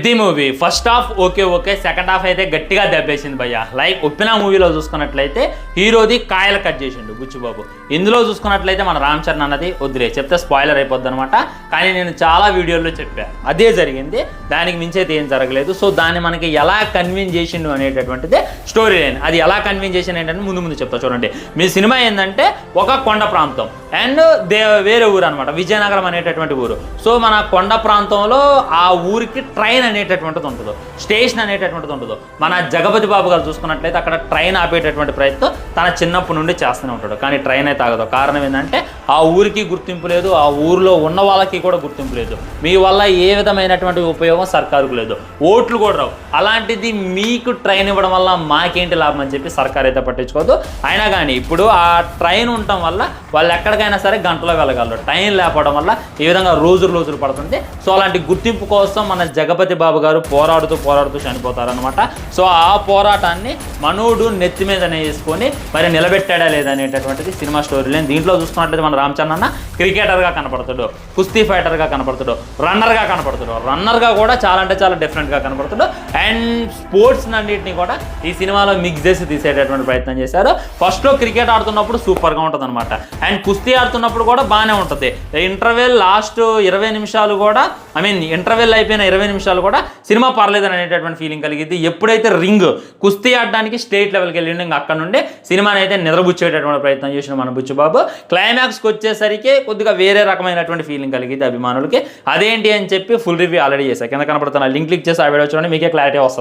పెద్ద movie first half okay second half అయితే గట్టిగా దెబ్బేసింది భయ్య. లైక్ ఉప్పిన మూవీలో చూసుకున్నట్లయితే హీరోది కాయలు కట్ చేసిండు బుచ్చిబాబు. ఇందులో చూసుకున్నట్లయితే మన రామ్ చరణ్ అన్నది వద్దులే చెప్తే స్పాయిలర్ అయిపోద్ది అనమాట. కానీ నేను చాలా వీడియోల్లో చెప్పాను అదే జరిగింది, దానికి మించైతే ఏం జరగలేదు. సో దాన్ని మనకి ఎలా కన్విన్స్ చేసిండు అనేటటువంటిది స్టోరీ లైన్. అది ఎలా కన్విన్స్ చేసిండు ఏంటంటే ముందు చెప్తా చూడండి. మీ సినిమా ఏంటంటే ఒక కొండ ప్రాంతం అండ్ వేరే ఊరు అనమాట, విజయనగరం అనేటటువంటి ఊరు. సో మన కొండ ప్రాంతంలో ఆ ఊరికి ట్రైన్ అనేటటువంటిది ఉంటుందో, స్టేషన్ అనేటటువంటిది ఉంటుందో. మన జగపతి బాబు గారు చూసుకున్నట్లయితే అక్కడ ట్రైన్ ఆపేటటువంటి ప్రయత్నం తన చిన్నప్పటి నుండి చేస్తూనే ఉంటాడు, కానీ ట్రైన్ అయితే ఆగదు. కారణం ఏంటంటే ఆ ఊరికి గుర్తింపు లేదు, ఆ ఊరిలో ఉన్న వాళ్ళకి కూడా గుర్తింపు లేదు. మీ వల్ల ఏ విధమైనటువంటి ఉపయోగం సర్కారుకు లేదు, ఓట్లు కూడా రావు. అలాంటిది మీకు ట్రైన్ ఇవ్వడం వల్ల మాకేంటి లాభం అని చెప్పి సర్కారు అయితే పట్టించుకోవద్దు. అయినా కానీ ఇప్పుడు ఆ ట్రైన్ ఉండటం వల్ల వాళ్ళు ఎక్కడికైనా సరే గంటలో వెళ్ళగలరు. ట్రైన్ లేకపోవడం వల్ల ఈ విధంగా రోజులు పడుతుంది. సో అలాంటి గుర్తింపు కోసం మన జగపతి బాబు గారు పోరాడుతూ చనిపోతారనమాట. సో ఆ పోరాటాన్ని మనోడు నెత్తి మీద వేసుకొని మరి నిలబెట్టాడా లేదా అనేటటువంటిది సినిమా స్టోరీ లైన్. దీంట్లో చూసుకున్నట్లయితే మన రామ్ చరణ్ అన్న క్రికెటర్గా కనపడతాడు, కుస్తీ ఫైటర్గా కనపడతాడు, రన్నర్గా కనపడతాడు. రన్నర్గా కూడా చాలా అంటే చాలా డిఫరెంట్గా కనపడతాడు. అండ్ స్పోర్ట్స్ అన్నింటినీ కూడా ఈ సినిమాలో మిక్స్ చేసి తీసేటటువంటి ప్రయత్నం చేశారు. ఫస్ట్లో క్రికెట్ ఆడుతున్నప్పుడు సూపర్గా ఉంటుంది అనమాట. అండ్ కుస్తీ ఆడుతున్నప్పుడు కూడా బాగానే ఉంటుంది. ఇంటర్వెల్ లాస్ట్ 20 నిమిషాలు కూడా ఇంటర్వెల్ అయిపోయిన 20 నిమిషాలు కూడా సినిమా పర్లేదని అనేటటువంటి ఫీలింగ్ కలిగింది. ఎప్పుడైతే రింగ్ కుస్తీ ఆడడానికి స్టేట్ లెవెల్కి వెళ్ళిండు, ఇంకా అక్కడ నుండి సినిమాని అయితే నిద్రబుచ్చేటటువంటి ప్రయత్నం చేసిన మన బుచ్చిబాబు. క్లైమాక్స్కి వచ్చేసరికి కొద్దిగా వేరే రకమైనటువంటి ఫీలింగ్ కలిగింది అభిమానులకి. అదేంటి అని చెప్పి ఫుల్ రివ్యూ ఆల్రెడీ చేశాను, కింద కనపడుతున్న లింక్ క్లిక్ చేసి ఆ వీడియో చూడండి, మీకే క్లారిటీ వస్తుంది.